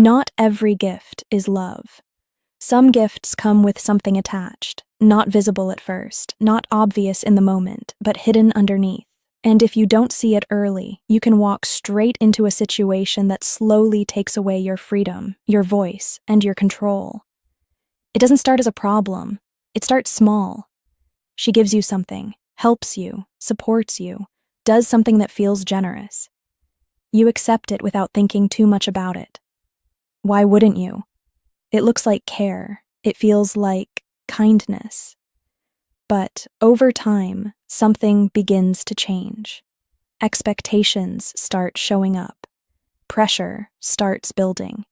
Not every gift is love. Some gifts come with something attached, not visible at first, not obvious in the moment, but hidden underneath. And if you don't see it early, you can walk straight into a situation that slowly takes away your freedom, your voice, and your control. It doesn't start as a problem. It starts small. She gives you something, helps you, supports you, does something that feels generous. You accept it without thinking too much about it. Why wouldn't you? It looks like care. It feels like kindness. But over time, something begins to change. Expectations start showing up. Pressure starts building.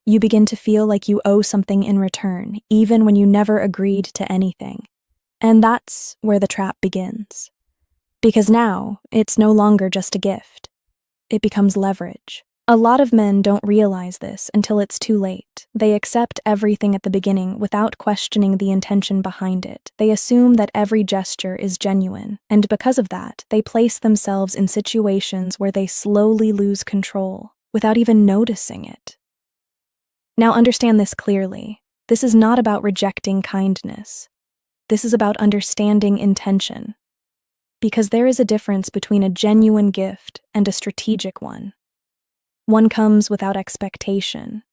You begin to feel like you owe something in return, even when you never agreed to anything. And that's where the trap begins. Because now, it's no longer just a gift. It becomes leverage. A lot of men don't realize this until it's too late. They accept everything at the beginning without questioning the intention behind it. They assume that every gesture is genuine, and because of that, they place themselves in situations where they slowly lose control without even noticing it. Now understand this clearly. This is not about rejecting kindness. This is about understanding intention. Because there is a difference between a genuine gift and a strategic one. One comes without expectation.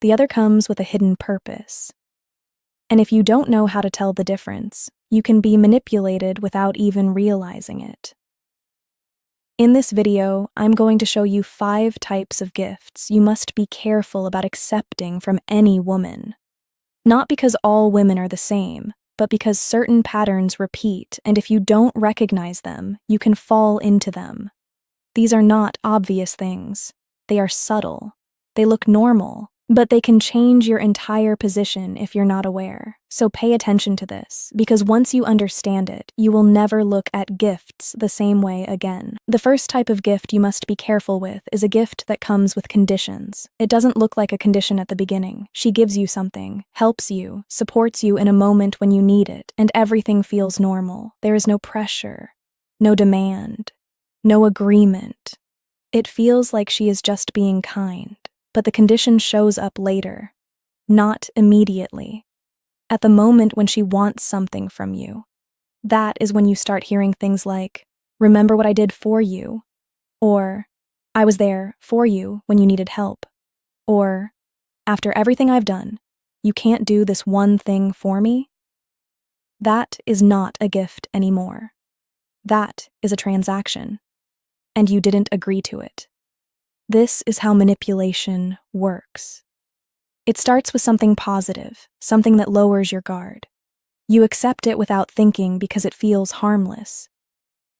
The other comes with a hidden purpose. And if you don't know how to tell the difference, you can be manipulated without even realizing it. In this video, I'm going to show you 5 types of gifts you must be careful about accepting from any woman. Not because all women are the same, but because certain patterns repeat, and if you don't recognize them, you can fall into them. These are not obvious things. They are subtle. They look normal, but they can change your entire position if you're not aware. So pay attention to this, because once you understand it, you will never look at gifts the same way again. The first type of gift you must be careful with is a gift that comes with conditions. It doesn't look like a condition at the beginning. She gives you something, helps you, supports you in a moment when you need it, and everything feels normal. There is no pressure, no demand, no agreement. It feels like she is just being kind, but the condition shows up later, not immediately. At the moment when she wants something from you. That is when you start hearing things like, "Remember what I did for you," or "I was there for you when you needed help," or "After everything I've done, you can't do this one thing for me?" That is not a gift anymore. That is a transaction. And you didn't agree to it. This is how manipulation works. It starts with something positive, something that lowers your guard. You accept it without thinking because it feels harmless.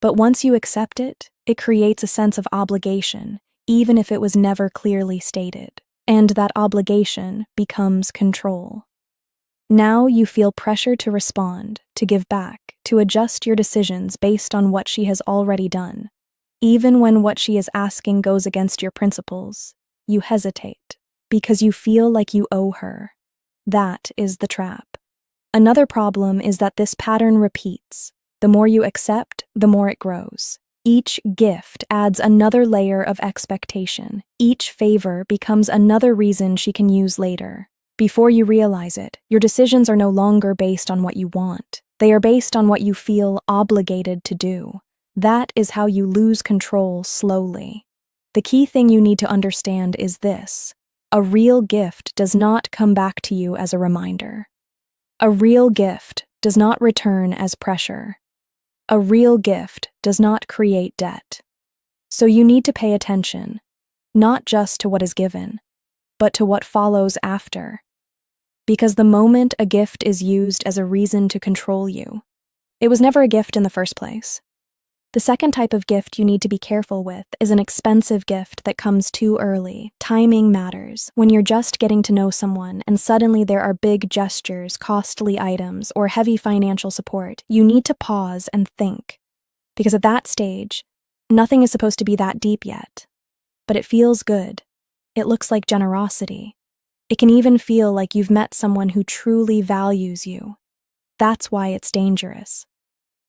But once you accept it, it creates a sense of obligation, even if it was never clearly stated. And that obligation becomes control. Now you feel pressure to respond, to give back, to adjust your decisions based on what she has already done. Even when what she is asking goes against your principles, you hesitate because you feel like you owe her. That is the trap. Another problem is that this pattern repeats. The more you accept, the more it grows. Each gift adds another layer of expectation. Each favor becomes another reason she can use later. Before you realize it, your decisions are no longer based on what you want. They are based on what you feel obligated to do. That is how you lose control slowly. The key thing you need to understand is this. A real gift does not come back to you as a reminder. A real gift does not return as pressure. A real gift does not create debt. So you need to pay attention, not just to what is given, but to what follows after. Because the moment a gift is used as a reason to control you, it was never a gift in the first place. The second type of gift you need to be careful with is an expensive gift that comes too early. Timing matters. When you're just getting to know someone and suddenly there are big gestures, costly items, or heavy financial support, you need to pause and think. Because at that stage, nothing is supposed to be that deep yet. But it feels good. It looks like generosity. It can even feel like you've met someone who truly values you. That's why it's dangerous.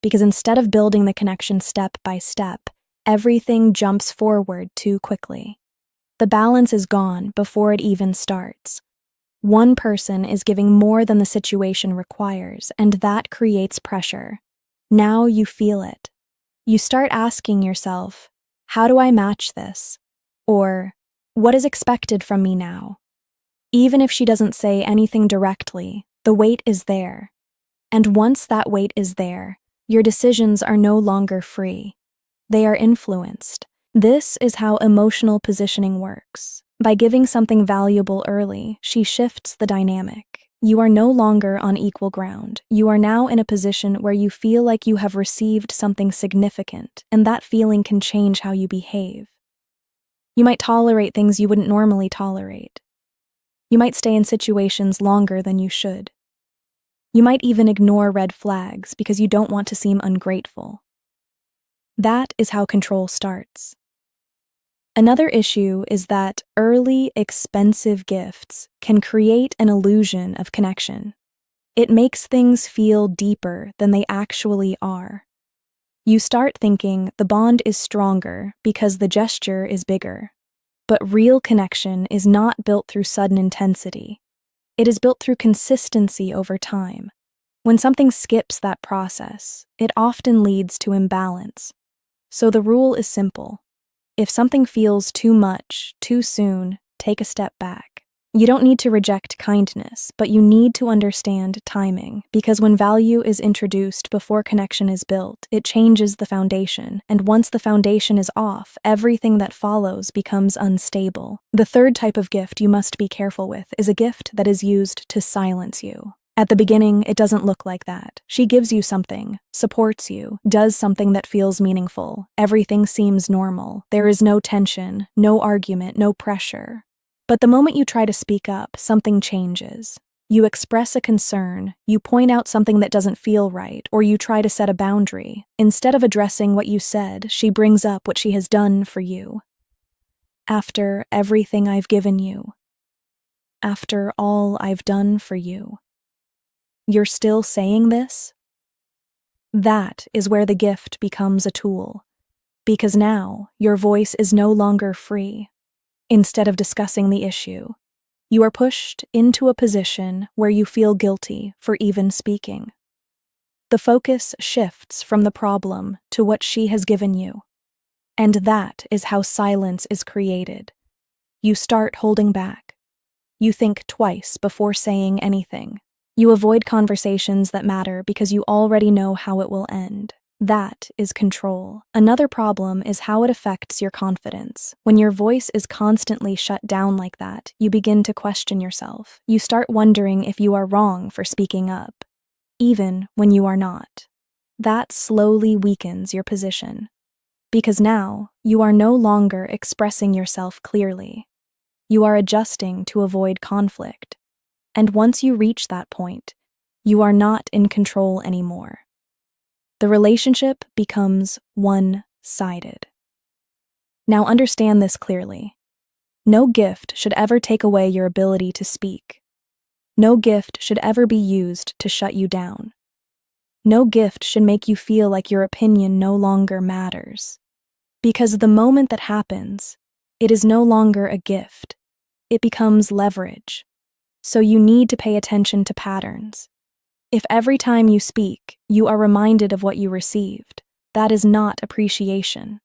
Because instead of building the connection step by step, everything jumps forward too quickly. The balance is gone before it even starts. One person is giving more than the situation requires, and that creates pressure. Now you feel it. You start asking yourself, how do I match this? Or, what is expected from me now? Even if she doesn't say anything directly, the weight is there. And once that weight is there, your decisions are no longer free. They are influenced. This is how emotional positioning works. By giving something valuable early, she shifts the dynamic. You are no longer on equal ground. You are now in a position where you feel like you have received something significant, and that feeling can change how you behave. You might tolerate things you wouldn't normally tolerate. You might stay in situations longer than you should. You might even ignore red flags because you don't want to seem ungrateful. That is how control starts. Another issue is that early, expensive gifts can create an illusion of connection. It makes things feel deeper than they actually are. You start thinking the bond is stronger because the gesture is bigger. But real connection is not built through sudden intensity. It is built through consistency over time. When something skips that process, it often leads to imbalance. So the rule is simple. If something feels too much, too soon, take a step back. You don't need to reject kindness, but you need to understand timing, because when value is introduced before connection is built, it changes the foundation, and once the foundation is off, everything that follows becomes unstable. The third type of gift you must be careful with is a gift that is used to silence you. At the beginning, it doesn't look like that. She gives you something, supports you, does something that feels meaningful. Everything seems normal. There is no tension, no argument, no pressure. But the moment you try to speak up, something changes. You express a concern, you point out something that doesn't feel right, or you try to set a boundary. Instead of addressing what you said, she brings up what she has done for you. After everything I've given you. After all I've done for you. You're still saying this? That is where the gift becomes a tool. Because now, your voice is no longer free. Instead of discussing the issue, you are pushed into a position where you feel guilty for even speaking. The focus shifts from the problem to what she has given you. And that is how silence is created. You start holding back. You think twice before saying anything. You avoid conversations that matter because you already know how it will end. That is control. Another problem is how it affects your confidence. When your voice is constantly shut down like that, you begin to question yourself. You start wondering if you are wrong for speaking up, even when you are not. That slowly weakens your position. Because now, you are no longer expressing yourself clearly. You are adjusting to avoid conflict. And once you reach that point, you are not in control anymore. The relationship becomes one-sided. Now understand this clearly. No gift should ever take away your ability to speak. No gift should ever be used to shut you down. No gift should make you feel like your opinion no longer matters. Because the moment that happens, it is no longer a gift. It becomes leverage. So you need to pay attention to patterns. If every time you speak, you are reminded of what you received, that is not appreciation.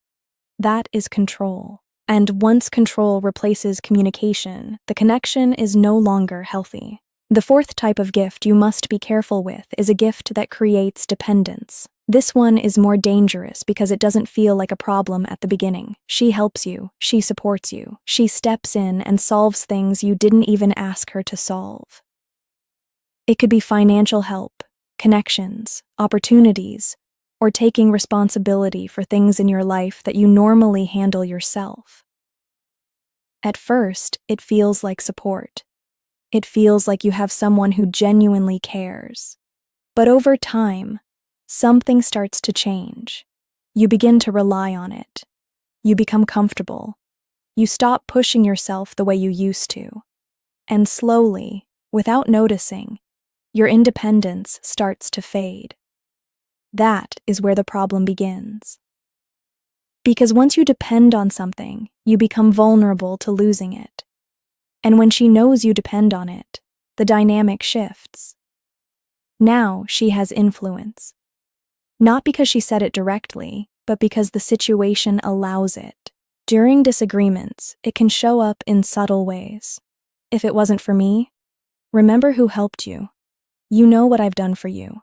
That is control. And once control replaces communication, the connection is no longer healthy. The fourth type of gift you must be careful with is a gift that creates dependence. This one is more dangerous because it doesn't feel like a problem at the beginning. She helps you, she supports you, she steps in and solves things you didn't even ask her to solve. It could be financial help, connections, opportunities, or taking responsibility for things in your life that you normally handle yourself. At first, it feels like support. It feels like you have someone who genuinely cares. But over time, something starts to change. You begin to rely on it. You become comfortable. You stop pushing yourself the way you used to. And slowly, without noticing, your independence starts to fade. That is where the problem begins. Because once you depend on something, You become vulnerable to losing it. And when she knows you depend on it, the dynamic shifts. Now she has influence. Not because she said it directly, but because the situation allows it. During disagreements, it can show up in subtle ways. If it wasn't for me, remember who helped you. You know what I've done for you.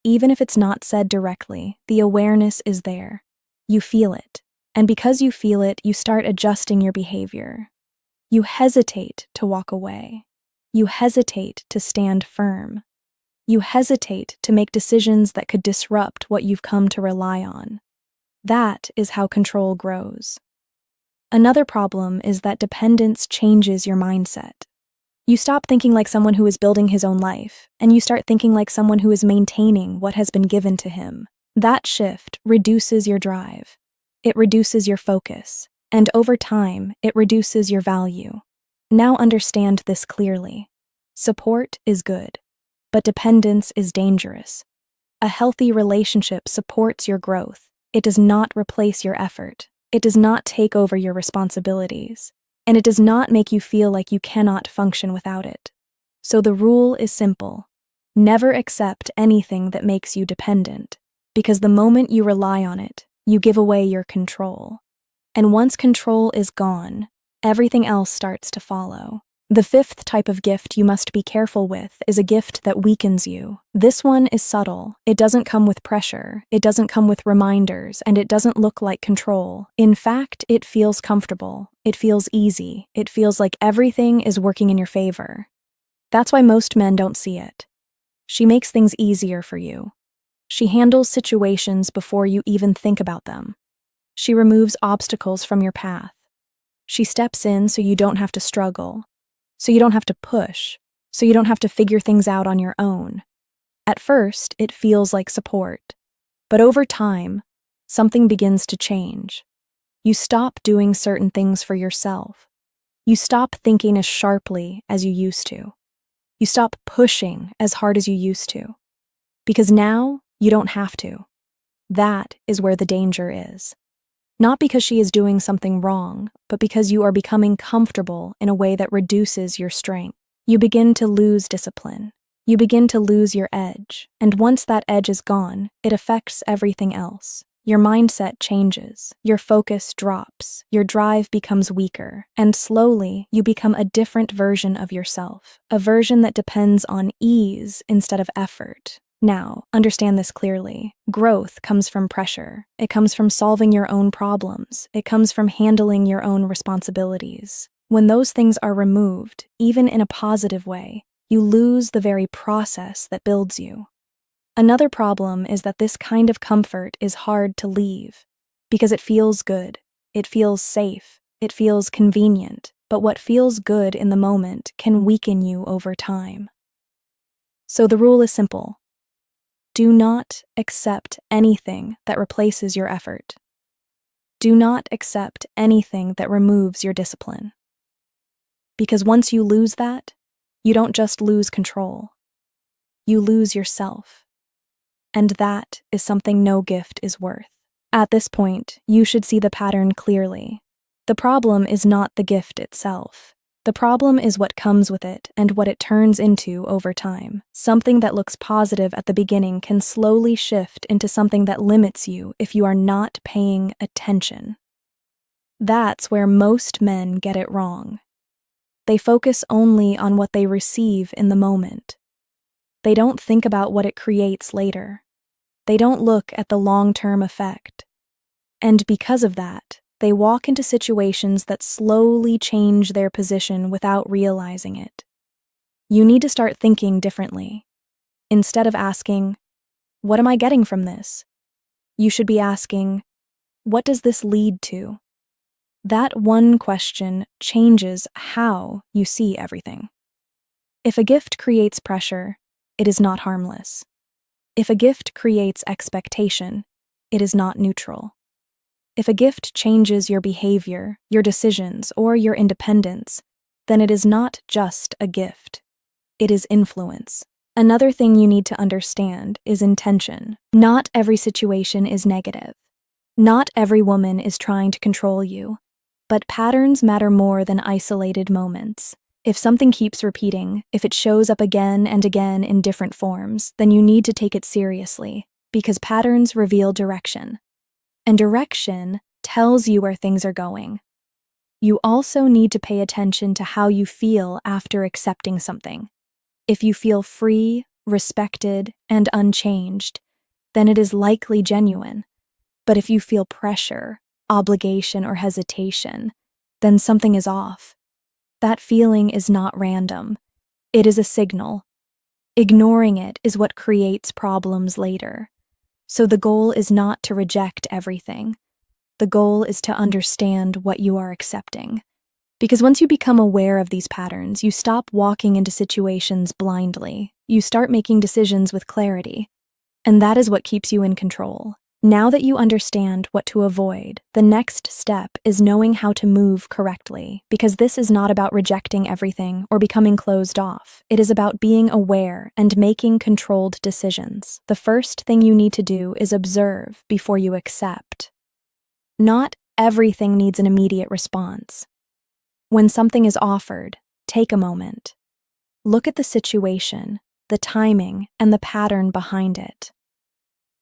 Even if it's not said directly, the awareness is there. You feel it. And because you feel it, you start adjusting your behavior. You hesitate to walk away. You hesitate to stand firm. You hesitate to make decisions that could disrupt what you've come to rely on. That is how control grows. Another problem is that dependence changes your mindset. You stop thinking like someone who is building his own life, and you start thinking like someone who is maintaining what has been given to him. That shift reduces your drive. It reduces your focus, and over time, it reduces your value. Now understand this clearly. Support is good, but dependence is dangerous. A healthy relationship supports your growth. It does not replace your effort. It does not take over your responsibilities. And it does not make you feel like you cannot function without it. So the rule is simple. Never accept anything that makes you dependent, because the moment you rely on it, you give away your control. And once control is gone, everything else starts to follow. The fifth type of gift you must be careful with is a gift that weakens you. This one is subtle. It doesn't come with pressure. It doesn't come with reminders, and it doesn't look like control. In fact, it feels comfortable. It feels easy. It feels like everything is working in your favor. That's why most men don't see it. She makes things easier for you. She handles situations before you even think about them. She removes obstacles from your path. She steps in so you don't have to struggle. So you don't have to push, so you don't have to figure things out on your own. At first, it feels like support. But over time, something begins to change. You stop doing certain things for yourself. You stop thinking as sharply as you used to. You stop pushing as hard as you used to. Because now, you don't have to. That is where the danger is. Not because she is doing something wrong, but because you are becoming comfortable in a way that reduces your strength. You begin to lose discipline. You begin to lose your edge. And once that edge is gone, it affects everything else. Your mindset changes. Your focus drops. Your drive becomes weaker. And slowly, you become a different version of yourself. A version that depends on ease instead of effort. Now, understand this clearly. Growth comes from pressure. It comes from solving your own problems. It comes from handling your own responsibilities. When those things are removed, even in a positive way, you lose the very process that builds you. Another problem is that this kind of comfort is hard to leave, because it feels good, it feels safe, it feels convenient, but what feels good in the moment can weaken you over time. So the rule is simple. Do not accept anything that replaces your effort. Do not accept anything that removes your discipline. Because once you lose that, you don't just lose control. You lose yourself. And that is something no gift is worth. At this point, you should see the pattern clearly. The problem is not the gift itself. The problem is what comes with it and what it turns into over time. Something that looks positive at the beginning can slowly shift into something that limits you if you are not paying attention. That's where most men get it wrong. They focus only on what they receive in the moment. They don't think about what it creates later. They don't look at the long-term effect. And because of that, they walk into situations that slowly change their position without realizing it. You need to start thinking differently. Instead of asking, "What am I getting from this?" you should be asking, "What does this lead to?" That one question changes how you see everything. If a gift creates pressure, it is not harmless. If a gift creates expectation, it is not neutral. If a gift changes your behavior, your decisions, or your independence, then it is not just a gift. It is influence. Another thing you need to understand is intention. Not every situation is negative. Not every woman is trying to control you. But patterns matter more than isolated moments. If something keeps repeating, if it shows up again and again in different forms, then you need to take it seriously, because patterns reveal direction. And direction tells you where things are going. You also need to pay attention to how you feel after accepting something. If you feel free, respected, and unchanged, then it is likely genuine. But if you feel pressure, obligation, or hesitation, then something is off. That feeling is not random. It is a signal. Ignoring it is what creates problems later. So the goal is not to reject everything. The goal is to understand what you are accepting. Because once you become aware of these patterns, you stop walking into situations blindly. You start making decisions with clarity. And that is what keeps you in control. Now that you understand what to avoid, the next step is knowing how to move correctly, because this is not about rejecting everything or becoming closed off. It is about being aware and making controlled decisions. The first thing you need to do is observe before you accept. Not everything needs an immediate response. When something is offered, take a moment. Look at the situation, the timing, and the pattern behind it.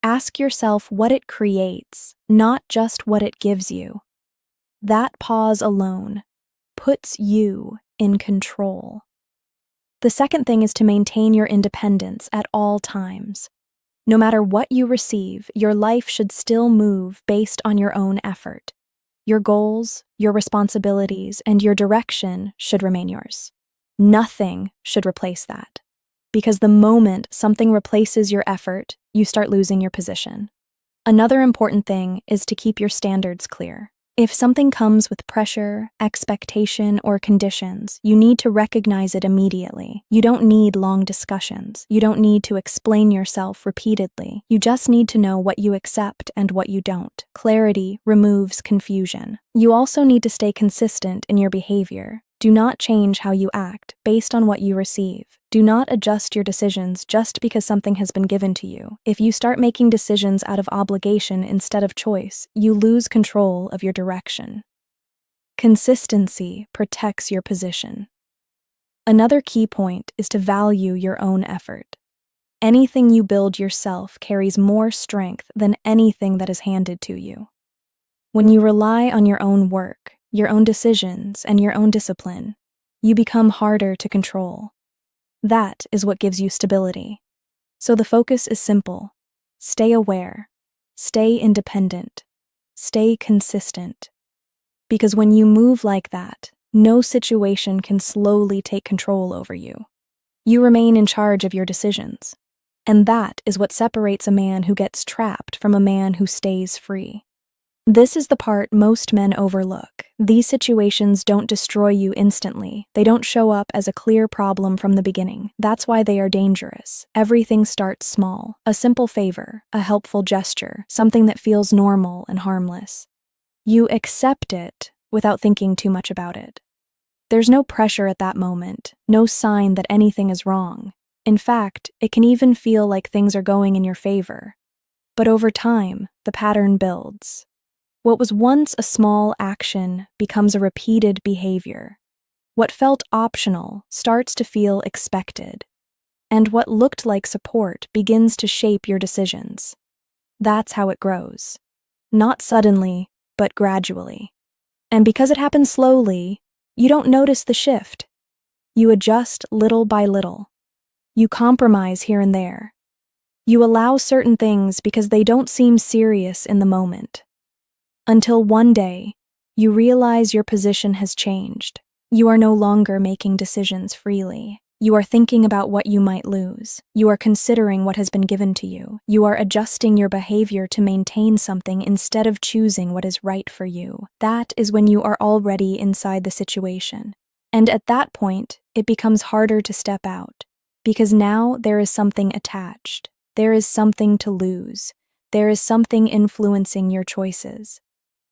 Ask yourself what it creates, not just what it gives you. That pause alone puts you in control. The second thing is to maintain your independence at all times. No matter what you receive, your life should still move based on your own effort. Your goals, your responsibilities, and your direction should remain yours. Nothing should replace that. Because the moment something replaces your effort, you start losing your position. Another important thing is to keep your standards clear. If something comes with pressure, expectation, or conditions, you need to recognize it immediately. You don't need long discussions. You don't need to explain yourself repeatedly. You just need to know what you accept and what you don't. Clarity removes confusion. You also need to stay consistent in your behavior. Do not change how you act based on what you receive. Do not adjust your decisions just because something has been given to you. If you start making decisions out of obligation instead of choice, you lose control of your direction. Consistency protects your position. Another key point is to value your own effort. Anything you build yourself carries more strength than anything that is handed to you. When you rely on your own work, your own decisions, and your own discipline, you become harder to control. That is what gives you stability. So the focus is simple. Stay aware, stay independent, stay consistent. Because when you move like that, no situation can slowly take control over you. You remain in charge of your decisions. And that is what separates a man who gets trapped from a man who stays free. This is the part most men overlook. These situations don't destroy you instantly. They don't show up as a clear problem from the beginning. That's why they are dangerous. Everything starts small. A simple favor, a helpful gesture, something that feels normal and harmless. You accept it without thinking too much about it. There's no pressure at that moment, no sign that anything is wrong. In fact, it can even feel like things are going in your favor. But over time, the pattern builds. What was once a small action becomes a repeated behavior. What felt optional starts to feel expected. And what looked like support begins to shape your decisions. That's how it grows. Not suddenly, but gradually. And because it happens slowly, you don't notice the shift. You adjust little by little. You compromise here and there. You allow certain things because they don't seem serious in the moment. Until one day, you realize your position has changed. You are no longer making decisions freely. You are thinking about what you might lose. You are considering what has been given to you. You are adjusting your behavior to maintain something instead of choosing what is right for you. That is when you are already inside the situation. And at that point, it becomes harder to step out, because now there is something attached. There is something to lose. There is something influencing your choices.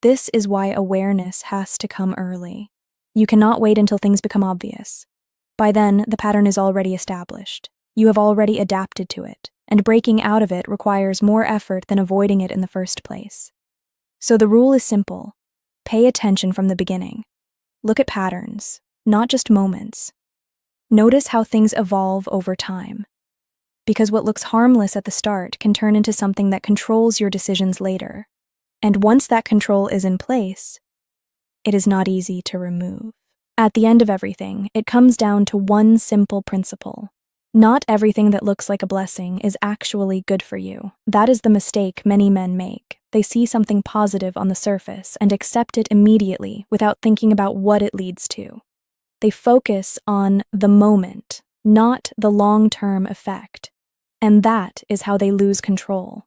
This is why awareness has to come early. You cannot wait until things become obvious. By then, the pattern is already established. You have already adapted to it, and breaking out of it requires more effort than avoiding it in the first place. So the rule is simple. Pay attention from the beginning. Look at patterns, not just moments. Notice how things evolve over time. Because what looks harmless at the start can turn into something that controls your decisions later. And once that control is in place, it is not easy to remove. At the end of everything, it comes down to one simple principle. Not everything that looks like a blessing is actually good for you. That is the mistake many men make. They see something positive on the surface and accept it immediately without thinking about what it leads to. They focus on the moment, not the long-term effect. And that is how they lose control.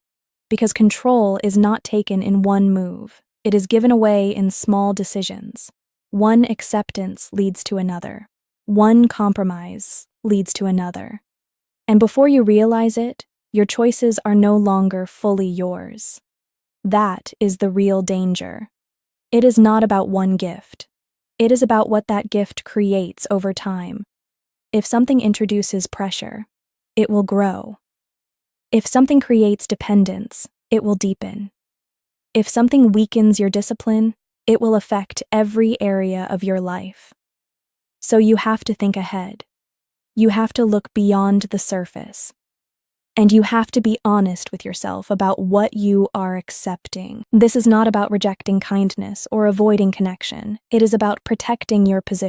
Because control is not taken in one move. It is given away in small decisions. One acceptance leads to another. One compromise leads to another. And before you realize it, your choices are no longer fully yours. That is the real danger. It is not about one gift. It is about what that gift creates over time. If something introduces pressure, it will grow. If something creates dependence, it will deepen. If something weakens your discipline, it will affect every area of your life. So you have to think ahead. You have to look beyond the surface. And you have to be honest with yourself about what you are accepting. This is not about rejecting kindness or avoiding connection. It is about protecting your position.